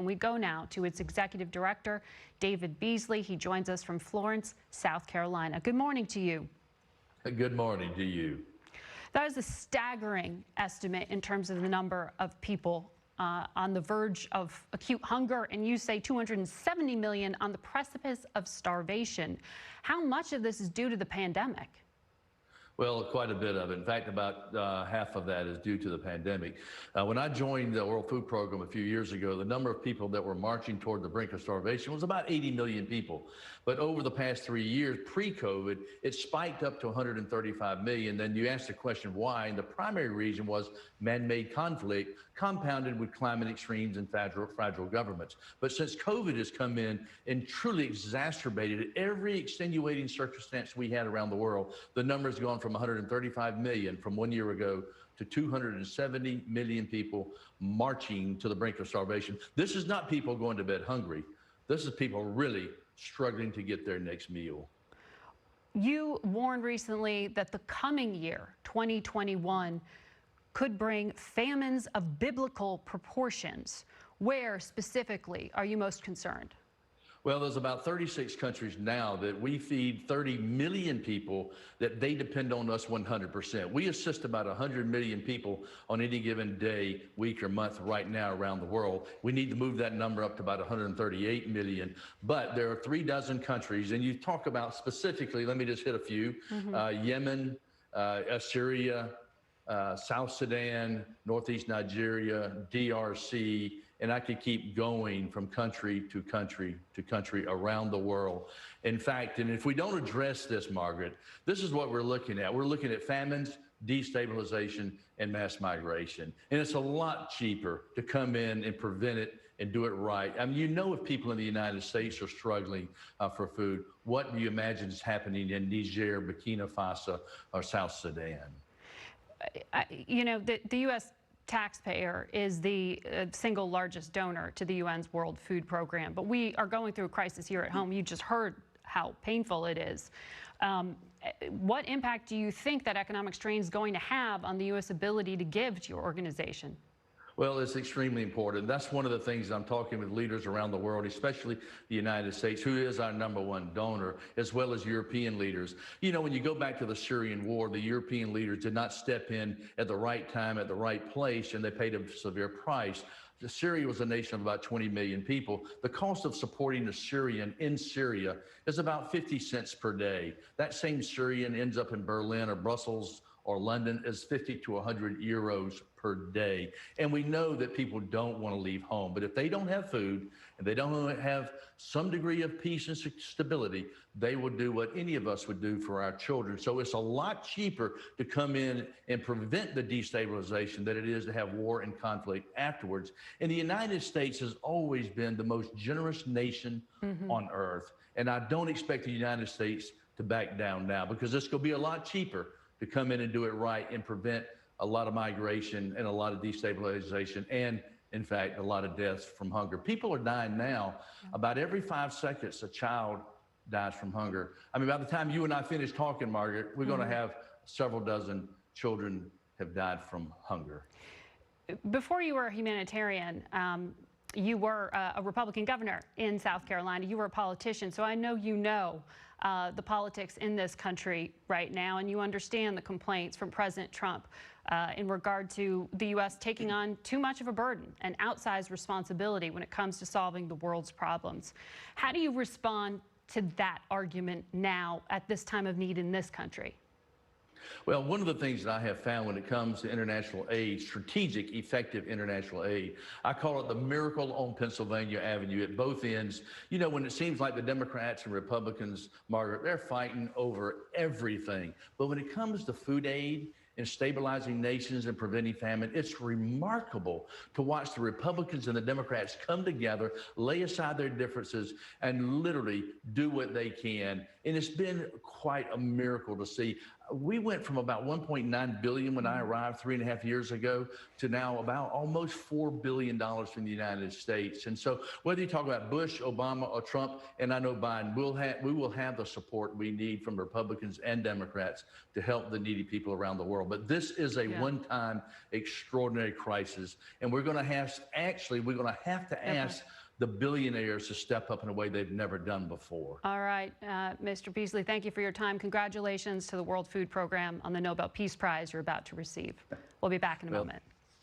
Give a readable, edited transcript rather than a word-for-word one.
we go now to its executive director, David Beasley. He joins us from Florence, South Carolina. Good morning to you. Good morning to you. That is a staggering estimate in terms of the number of people on the verge of acute hunger, and you say 270 million on the precipice of starvation. How much of this is due to the pandemic? Well, quite a bit of it. In fact, about half of that is due to the pandemic. When I joined the World Food Program a few years ago, the number of people that were marching toward the brink of starvation was about 80 million people. But over the past 3 years, pre-COVID, it spiked up to 135 million. Then you asked the question why, and the primary reason was man-made conflict compounded with climate extremes and fragile governments. But since COVID has come in and truly exacerbated every extenuating circumstance we had around the world, the number has gone from 135 million from 1 year ago to 270 million people marching to the brink of starvation. This is not people going to bed hungry. This is people really struggling to get their next meal. You warned recently that the coming year, 2021, could bring famines of biblical proportions. Where specifically are you most concerned? Well, there's about 36 countries now that we feed 30 million people that they depend on us 100%. We assist about 100 million people on any given day, week, or month right now around the world. We need to move that number up to about 138 million. But there are 36 countries, and you talk about specifically, let me just hit a few, Yemen, Syria, South Sudan, Northeast Nigeria, DRC, and I could keep going from country to country to country around the world. In fact, and if we don't address this, Margaret, this is what we're looking at. We're looking at famines, destabilization, and mass migration. And it's a lot cheaper to come in and prevent it and do it right. I mean, you know, if people in the United States are struggling for food, what do you imagine is happening in Niger, Burkina Faso, or South Sudan? You know, the U.S. taxpayer is the single largest donor to the UN's World Food Program, but we are going through a crisis here at home. You just heard how painful it is. What impact do you think that economic strain is going to have on the U.S. ability to give to your organization? Well, it's extremely important. That's one of the things I'm talking with leaders around the world, especially the United States, who is our #1 donor, as well as European leaders. You know, when you go back to the Syrian war, the European leaders did not step in at the right time, at the right place, and they paid a severe price. Syria was a nation of about 20 million people. The cost of supporting a Syrian in Syria is about 50 cents per day. That same Syrian ends up in Berlin or Brussels or London is 50 to 100 euros per day. And we know that people don't want to leave home, but if they don't have food and they don't have some degree of peace and stability, they will do what any of us would do for our children. So it's a lot cheaper to come in and prevent the destabilization than it is to have war and conflict afterwards. And the United States has always been the most generous nation on earth. And I don't expect the United States to back down now, because it's going to be a lot cheaper to come in and do it right and prevent a lot of migration and a lot of destabilization and, in fact, a lot of deaths from hunger. People are dying now. About every 5 seconds, a child dies from hunger. I mean, by the time you and I finish talking, Margaret, we're going to have several dozen children have died from hunger. Before you were a humanitarian, you were a Republican governor in South Carolina. You were a politician, so I know you know the politics in this country right now, and you understand the complaints from President Trump in regard to the U.S. taking on too much of a burden and outsized responsibility when it comes to solving the world's problems. How do you respond to that argument now at this time of need in this country? Well, one of the things that I have found when it comes to international aid, strategic, effective international aid, I call it the miracle on Pennsylvania Avenue at both ends. You know, when it seems like the Democrats and Republicans, Margaret, they're fighting over everything. But when it comes to food aid and stabilizing nations and preventing famine, it's remarkable to watch the Republicans and the Democrats come together, lay aside their differences, and literally do what they can. And it's been quite a miracle to see. we went from about 1.9 billion when I arrived 3.5 years ago to now about almost $4 billion from the United States. And so whether you talk about Bush, Obama, or Trump, and I know Biden, we will have the support we need from Republicans and Democrats to help the needy people around the world. But this is a one-time extraordinary crisis. And we're going to have to ask the billionaires to step up in a way they've never done before. All right, Mr. Beasley, thank you for your time. Congratulations to the World Food Program on the Nobel Peace Prize you're about to receive. We'll be back in a moment.